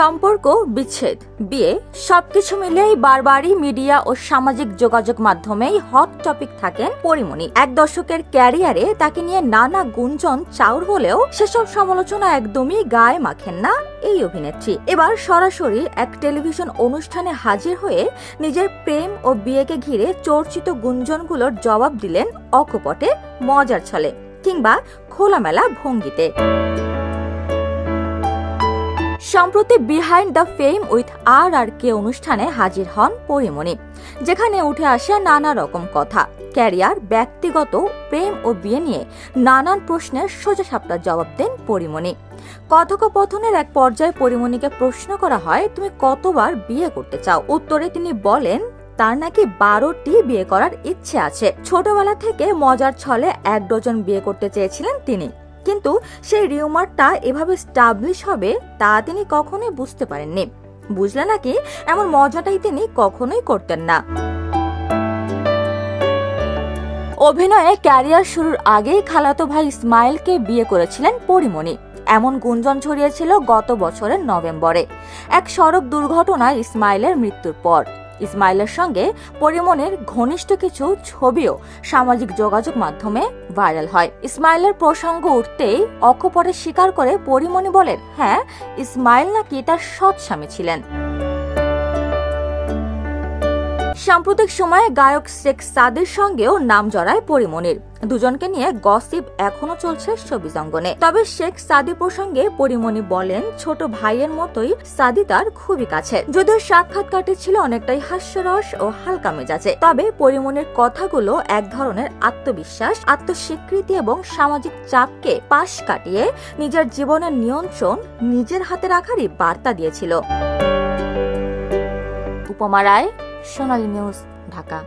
সম্পর্ক, বিচ্ছেদ, বিয়ে সবকিছু মিলেই বারবারই মিডিয়া ও সামাজিক যোগাযোগ মাধ্যমেই হট টপিক থাকেন পরিমণি। এক দশকের ক্যারিয়ারে তাকে নিয়ে নানা গুঞ্জন চাউর হলেও সেসব সমালোচনা একদমই গায়ে মাখেন না এই অভিনেত্রী। এবার সরাসরি এক টেলিভিশন অনুষ্ঠানে হাজির হয়ে নিজের প্রেম ও বিয়েকে ঘিরে চর্চিত গুঞ্জনগুলোর জবাব দিলেন অকপটে, মজার ছলে কিংবা খোলামেলা ভঙ্গিতে। সম্প্রতি behind the fame with RRK অনুষ্ঠানে হাজির হন পরিমণি, যেখানে উঠে আসে নানা রকম কথা। ক্যারিয়ার, ব্যক্তিগত, প্রেম ও বিয়ে নিয়ে নানান প্রশ্নের সোজাসাপটা জবাব দেন পরিমণি। কথোপকথনের এক পর্যায়ে পরিমণিকে প্রশ্ন করা হয়, তুমি কতবার বিয়ে করতে চাও? উত্তরে তিনি বলেন তার নাকি 12টি বিয়ে করার ইচ্ছে আছে। ছোটবেলা থেকে মজার ছলে 1 ডজন বিয়ে করতে চেয়েছিলেন তিনি, কিন্তু সেই রিউমারটা এভাবে স্টাবলিশ হবে তা তিনি কখনোই বুঝতে পারেননি। বুঝলে নাকি এমন মজাটাই তিনি কখনোই করতেন না। অভিনয়ে ক্যারিয়ার শুরুর আগেই খালাতো ভাই ইসমাইলকে বিয়ে করেছিলেন পরিমণি। এমন গুঞ্জন ছড়িয়েছিল গত বছরের নভেম্বরে এক সড়ক দুর্ঘটনায় ইসমাইলের মৃত্যুর পর। ইসমাইলের সঙ্গে পরিমণির ঘনিষ্ঠ কিছু ছবিও সামাজিক যোগাযোগ মাধ্যমে ভাইরাল হয়। ইসমাইলের প্রসঙ্গ উঠতেই অকপটে স্বীকার করে পরিমণি বলেন, হ্যাঁ, ইসমাইল নাকি তার সৎ স্বামী ছিলেন। সাম্প্রতিক সময়ে গায়ক শেখ সাদির সঙ্গেও নাম জড়ায় পরিমণির। দুজনকে নিয়ে গসিপ এখনো চলছে শোবিজ অঙ্গনে। তবে শেখ সাদি প্রসঙ্গে পরিমণি বলেন, ছোট ভাইয়ের মতোই সাদি তার খুবই কাছে। যদিও সাক্ষাৎকারটি ছিল অনেকটাই হাস্যরস ও হালকা মেজাজে, তবে পরিমণির কথাগুলো এক ধরনের আত্মবিশ্বাস, আত্মস্বীকৃতি এবং সামাজিক চাপকে পাশ কাটিয়ে নিজের জীবনের নিয়ন্ত্রণ নিজের হাতে রাখারই বার্তা দিয়েছিল। উপমা রায়, সোনালী নিউজ, ঢাকা।